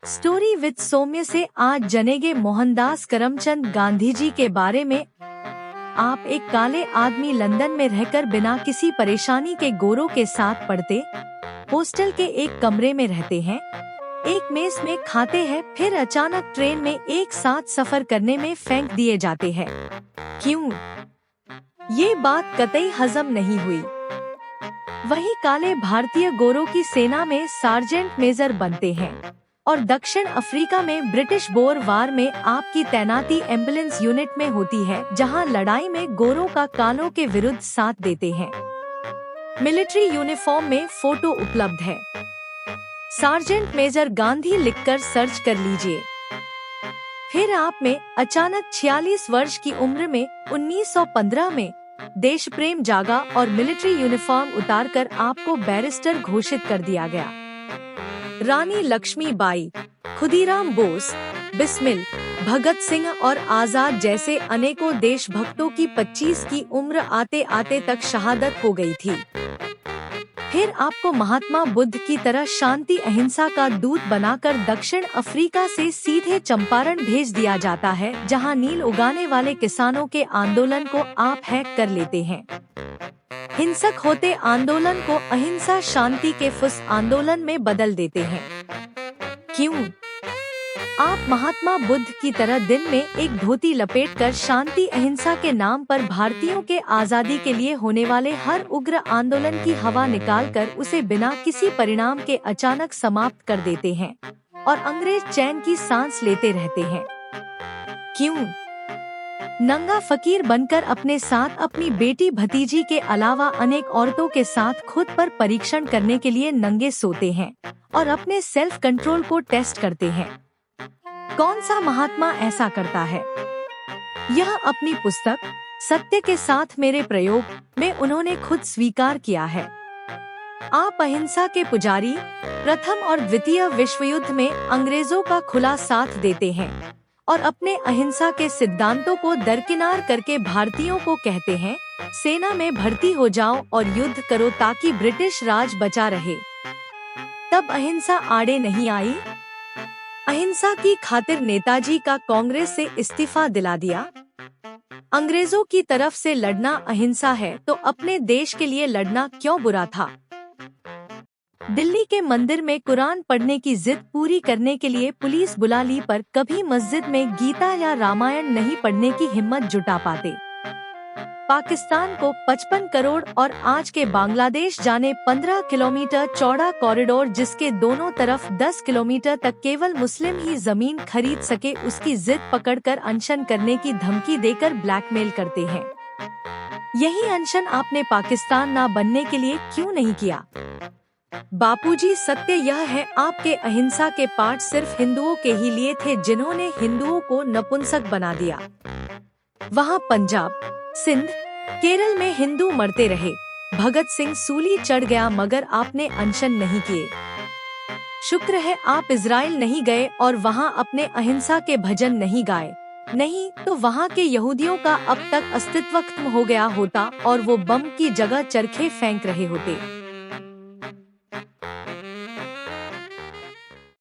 Story with सौम्य से आज जनेगे मोहनदास करमचंद गांधी जी के बारे में। आप एक काले आदमी लंदन में रहकर बिना किसी परेशानी के गोरों के साथ पढ़ते, हॉस्टल के एक कमरे में रहते हैं, एक मेस में खाते हैं, फिर अचानक ट्रेन में एक साथ सफर करने में फेंक दिए जाते हैं। क्यों? ये बात कतई हजम नहीं हुई। वही काले भारतीय गोरों की सेना में सार्जेंट मेजर बनते हैं और दक्षिण अफ्रीका में ब्रिटिश बोर वार में आपकी तैनाती एम्बुलेंस यूनिट में होती है, जहां लड़ाई में गोरों का कालों के विरुद्ध साथ देते हैं। मिलिट्री यूनिफॉर्म में फोटो उपलब्ध है। सार्जेंट मेजर गांधी लिखकर सर्च कर लीजिए। फिर आप में अचानक 46 वर्ष की उम्र में 1915 में देश प्रेम जागा और मिलिट्री यूनिफॉर्म उतारकर आपको बैरिस्टर घोषित कर दिया गया। रानी लक्ष्मीबाई, खुदीराम बोस, बिस्मिल, भगत सिंह और आजाद जैसे अनेकों देशभक्तों की 25 की उम्र आते आते तक शहादत हो गई थी। फिर आपको महात्मा बुद्ध की तरह शांति अहिंसा का दूत बनाकर दक्षिण अफ्रीका से सीधे चंपारण भेज दिया जाता है, जहां नील उगाने वाले किसानों के आंदोलन को आप हैक कर लेते हैं। हिंसक होते आंदोलन को अहिंसा शांति के फुस आंदोलन में बदल देते हैं। क्यों? आप महात्मा बुद्ध की तरह दिन में एक धोती लपेटकर शांति अहिंसा के नाम पर भारतीयों के आजादी के लिए होने वाले हर उग्र आंदोलन की हवा निकालकर उसे बिना किसी परिणाम के अचानक समाप्त कर देते हैं और अंग्रेज चैन की सांस लेते रहते हैं। क्यों? नंगा फकीर बनकर अपने साथ अपनी बेटी भतीजी के अलावा अनेक औरतों के साथ खुद पर परीक्षण करने के लिए नंगे सोते हैं और अपने सेल्फ कंट्रोल को टेस्ट करते हैं। कौन सा महात्मा ऐसा करता है? यह अपनी पुस्तक सत्य के साथ मेरे प्रयोग में उन्होंने खुद स्वीकार किया है। आप अहिंसा के पुजारी, प्रथम और द्वितीय विश्व युद्ध में अंग्रेजों का खुला साथ देते हैं और अपने अहिंसा के सिद्धांतों को दरकिनार करके भारतीयों को कहते हैं, सेना में भर्ती हो जाओ और युद्ध करो ताकि ब्रिटिश राज बचा रहे। तब अहिंसा आड़े नहीं आई। अहिंसा की खातिर नेताजी का कांग्रेस से इस्तीफा दिला दिया। अंग्रेजों की तरफ से लड़ना अहिंसा है तो अपने देश के लिए लड़ना क्यों बुरा था? दिल्ली के मंदिर में कुरान पढ़ने की जिद पूरी करने के लिए पुलिस बुला ली, पर कभी मस्जिद में गीता या रामायण नहीं पढ़ने की हिम्मत जुटा पाते। पाकिस्तान को 55 करोड़ और आज के बांग्लादेश जाने 15 किलोमीटर चौड़ा कॉरिडोर, जिसके दोनों तरफ 10 किलोमीटर तक केवल मुस्लिम ही जमीन खरीद सके, उसकी जिद पकड़कर अनशन करने की धमकी देकर ब्लैकमेल करते हैं। यही अनशन आपने पाकिस्तान ना बनने के लिए क्यों नहीं किया? बापूजी, सत्य यह है, आपके अहिंसा के पाठ सिर्फ हिंदुओं के ही लिए थे, जिन्होंने हिंदुओं को नपुंसक बना दिया। वहाँ पंजाब, सिंध, केरल में हिंदू मरते रहे। भगत सिंह सूली चढ़ गया मगर आपने अनशन नहीं किए। शुक्र है आप इजराइल नहीं गए और वहाँ अपने अहिंसा के भजन नहीं गाए, नहीं तो वहाँ के यहूदियों का अब तक अस्तित्व खत्म हो गया होता और वो बम की जगह चरखे फेंक रहे होते।